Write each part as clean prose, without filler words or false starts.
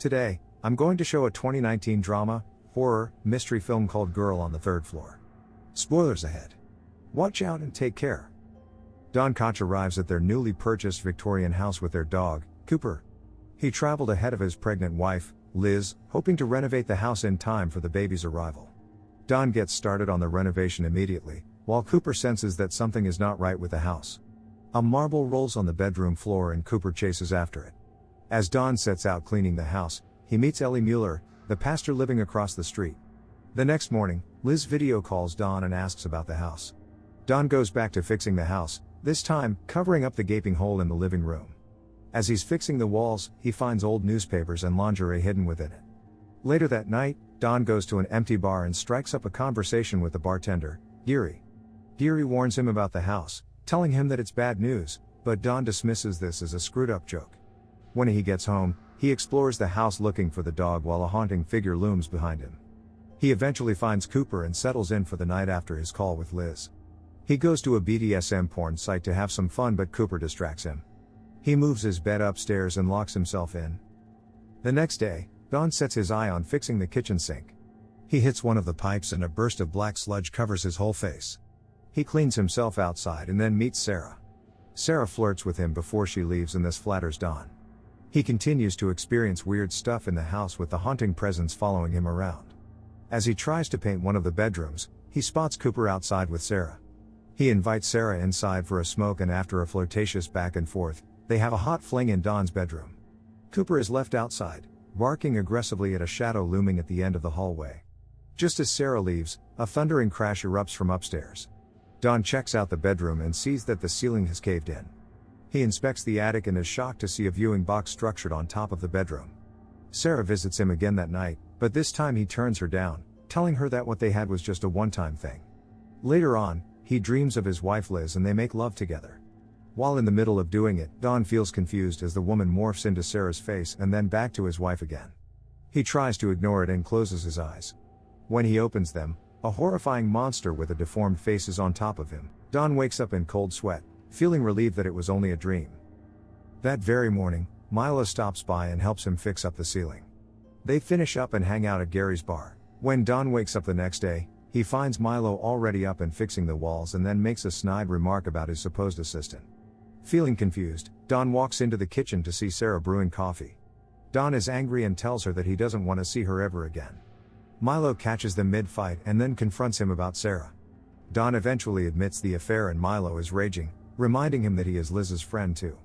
Today, I'm going to show a 2019 drama, horror, mystery film called Girl on the Third Floor. Spoilers ahead. Watch out and take care. Don Koch arrives at their newly purchased Victorian house with their dog, Cooper. He traveled ahead of his pregnant wife, Liz, hoping to renovate the house in time for the baby's arrival. Don gets started on the renovation immediately, while Cooper senses that something is not right with the house. A marble rolls on the bedroom floor and Cooper chases after it. As Don sets out cleaning the house, he meets Ellie Mueller, the pastor living across the street. The next morning, Liz video calls Don and asks about the house. Don goes back to fixing the house, this time, covering up the gaping hole in the living room. As he's fixing the walls, he finds old newspapers and lingerie hidden within it. Later that night, Don goes to an empty bar and strikes up a conversation with the bartender, Geary. Geary warns him about the house, telling him that it's bad news, but Don dismisses this as a screwed-up joke. When he gets home, he explores the house looking for the dog while a haunting figure looms behind him. He eventually finds Cooper and settles in for the night after his call with Liz. He goes to a BDSM porn site to have some fun, but Cooper distracts him. He moves his bed upstairs and locks himself in. The next day, Don sets his eye on fixing the kitchen sink. He hits one of the pipes and a burst of black sludge covers his whole face. He cleans himself outside and then meets Sarah. Sarah flirts with him before she leaves, and this flatters Don. He continues to experience weird stuff in the house, with the haunting presence following him around. As he tries to paint one of the bedrooms, he spots Cooper outside with Sarah. He invites Sarah inside for a smoke, and after a flirtatious back and forth, they have a hot fling in Don's bedroom. Cooper is left outside, barking aggressively at a shadow looming at the end of the hallway. Just as Sarah leaves, a thundering crash erupts from upstairs. Don checks out the bedroom and sees that the ceiling has caved in. He inspects the attic and is shocked to see a viewing box structured on top of the bedroom. Sarah visits him again that night, but this time he turns her down, telling her that what they had was just a one-time thing. Later on, he dreams of his wife Liz and they make love together. While in the middle of doing it, Don feels confused as the woman morphs into Sarah's face and then back to his wife again. He tries to ignore it and closes his eyes. When he opens them, a horrifying monster with a deformed face is on top of him. Don wakes up in cold sweat, feeling relieved that it was only a dream. That very morning, Milo stops by and helps him fix up the ceiling. They finish up and hang out at Gary's bar. When Don wakes up the next day, he finds Milo already up and fixing the walls and then makes a snide remark about his supposed assistant. Feeling confused, Don walks into the kitchen to see Sarah brewing coffee. Don is angry and tells her that he doesn't want to see her ever again. Milo catches them mid-fight and then confronts him about Sarah. Don eventually admits the affair and Milo is raging, reminding him that he is Liz's friend too.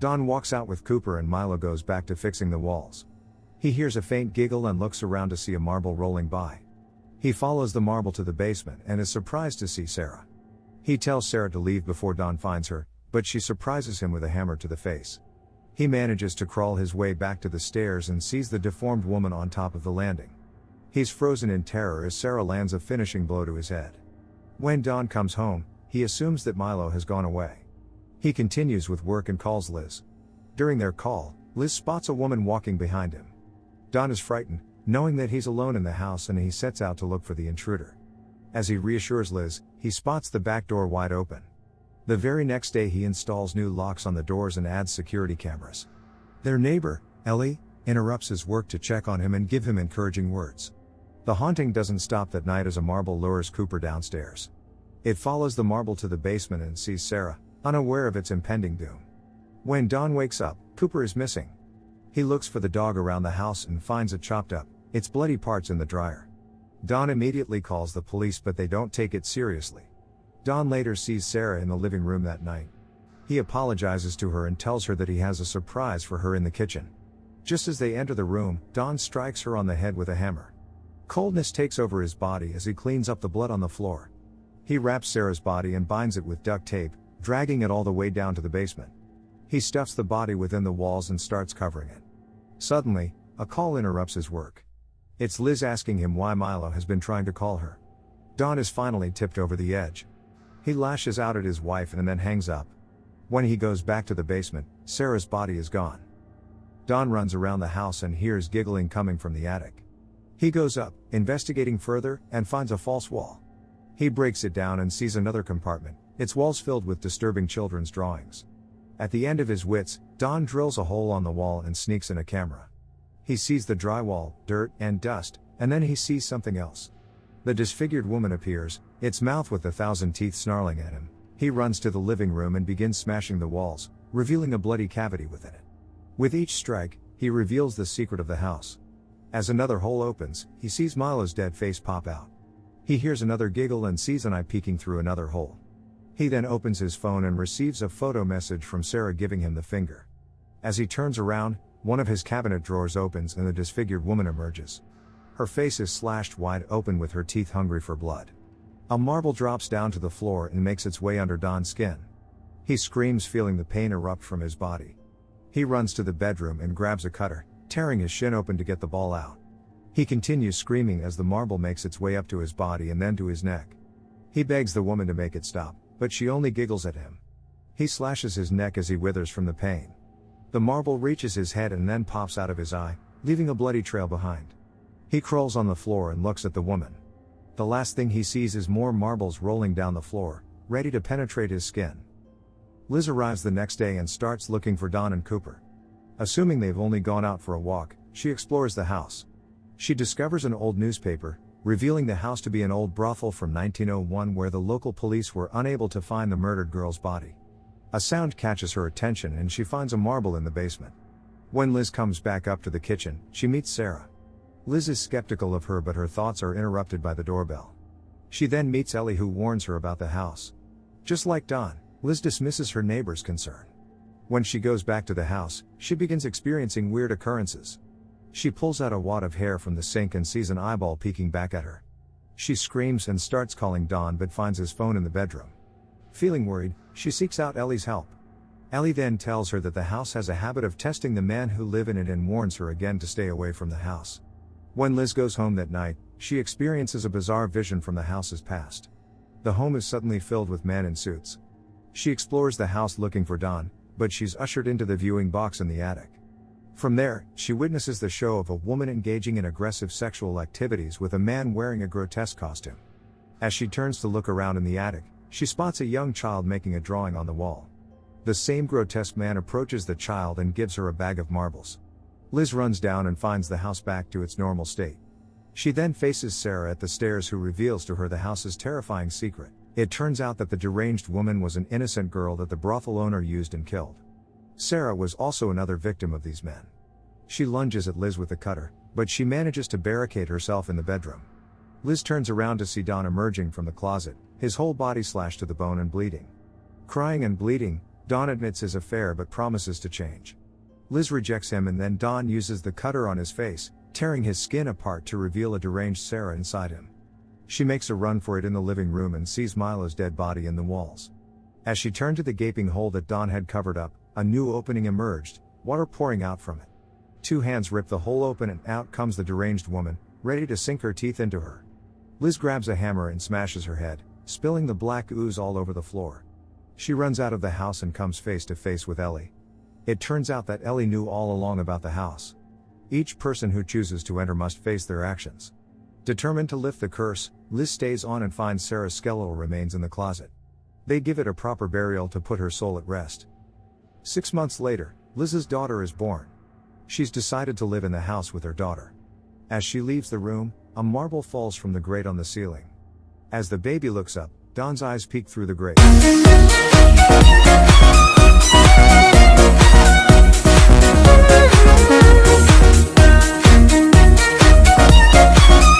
Don walks out with Cooper and Milo goes back to fixing the walls. He hears a faint giggle and looks around to see a marble rolling by. He follows the marble to the basement and is surprised to see Sarah. He tells Sarah to leave before Don finds her, but she surprises him with a hammer to the face. He manages to crawl his way back to the stairs and sees the deformed woman on top of the landing. He's frozen in terror as Sarah lands a finishing blow to his head. When Don comes home, he assumes that Milo has gone away. He continues with work and calls Liz. During their call, Liz spots a woman walking behind him. Don is frightened, knowing that he's alone in the house, and he sets out to look for the intruder. As he reassures Liz, he spots the back door wide open. The very next day he installs new locks on the doors and adds security cameras. Their neighbor, Ellie, interrupts his work to check on him and give him encouraging words. The haunting doesn't stop that night as a marble lures Cooper downstairs. It follows the marble to the basement and sees Sarah, unaware of its impending doom. When Don wakes up, Cooper is missing. He looks for the dog around the house and finds it chopped up, its bloody parts in the dryer. Don immediately calls the police, but they don't take it seriously. Don later sees Sarah in the living room that night. He apologizes to her and tells her that he has a surprise for her in the kitchen. Just as they enter the room, Don strikes her on the head with a hammer. Coldness takes over his body as he cleans up the blood on the floor. He wraps Sarah's body and binds it with duct tape, dragging it all the way down to the basement. He stuffs the body within the walls and starts covering it. Suddenly, a call interrupts his work. It's Liz asking him why Milo has been trying to call her. Don is finally tipped over the edge. He lashes out at his wife and then hangs up. When he goes back to the basement, Sarah's body is gone. Don runs around the house and hears giggling coming from the attic. He goes up, investigating further, and finds a false wall. He breaks it down and sees another compartment, its walls filled with disturbing children's drawings. At the end of his wits, Don drills a hole on the wall and sneaks in a camera. He sees the drywall, dirt, and dust, and then he sees something else. The disfigured woman appears, its mouth with 1,000 teeth snarling at him. He runs to the living room and begins smashing the walls, revealing a bloody cavity within it. With each strike, he reveals the secret of the house. As another hole opens, he sees Milo's dead face pop out. He hears another giggle and sees an eye peeking through another hole. He then opens his phone and receives a photo message from Sarah giving him the finger. As he turns around, one of his cabinet drawers opens and the disfigured woman emerges. Her face is slashed wide open with her teeth hungry for blood. A marble drops down to the floor and makes its way under Don's skin. He screams, feeling the pain erupt from his body. He runs to the bedroom and grabs a cutter, tearing his shin open to get the ball out. He continues screaming as the marble makes its way up to his body and then to his neck. He begs the woman to make it stop, but she only giggles at him. He slashes his neck as he withers from the pain. The marble reaches his head and then pops out of his eye, leaving a bloody trail behind. He crawls on the floor and looks at the woman. The last thing he sees is more marbles rolling down the floor, ready to penetrate his skin. Liz arrives the next day and starts looking for Don and Cooper. Assuming they've only gone out for a walk, she explores the house. She discovers an old newspaper, revealing the house to be an old brothel from 1901 where the local police were unable to find the murdered girl's body. A sound catches her attention and she finds a marble in the basement. When Liz comes back up to the kitchen, she meets Sarah. Liz is skeptical of her, but her thoughts are interrupted by the doorbell. She then meets Ellie, who warns her about the house. Just like Don, Liz dismisses her neighbor's concern. When she goes back to the house, she begins experiencing weird occurrences. She pulls out a wad of hair from the sink and sees an eyeball peeking back at her. She screams and starts calling Don but finds his phone in the bedroom. Feeling worried, she seeks out Ellie's help. Ellie then tells her that the house has a habit of testing the men who live in it and warns her again to stay away from the house. When Liz goes home that night, she experiences a bizarre vision from the house's past. The home is suddenly filled with men in suits. She explores the house looking for Don, but she's ushered into the viewing box in the attic. From there, she witnesses the show of a woman engaging in aggressive sexual activities with a man wearing a grotesque costume. As she turns to look around in the attic, she spots a young child making a drawing on the wall. The same grotesque man approaches the child and gives her a bag of marbles. Liz runs down and finds the house back to its normal state. She then faces Sarah at the stairs, who reveals to her the house's terrifying secret. It turns out that the deranged woman was an innocent girl that the brothel owner used and killed. Sarah was also another victim of these men. She lunges at Liz with a cutter, but she manages to barricade herself in the bedroom. Liz turns around to see Don emerging from the closet, his whole body slashed to the bone and bleeding. Crying and bleeding, Don admits his affair but promises to change. Liz rejects him, and then Don uses the cutter on his face, tearing his skin apart to reveal a deranged Sarah inside him. She makes a run for it in the living room and sees Milo's dead body in the walls. As she turned to the gaping hole that Don had covered up, a new opening emerged, water pouring out from it. Two hands rip the hole open and out comes the deranged woman, ready to sink her teeth into her. Liz grabs a hammer and smashes her head, spilling the black ooze all over the floor. She runs out of the house and comes face to face with Ellie. It turns out that Ellie knew all along about the house. Each person who chooses to enter must face their actions. Determined to lift the curse, Liz stays on and finds Sarah's skeletal remains in the closet. They give it a proper burial to put her soul at rest. 6 months later, Liz's daughter is born. She's decided to live in the house with her daughter. As she leaves the room, a marble falls from the grate on the ceiling. As the baby looks up, Don's eyes peek through the grate.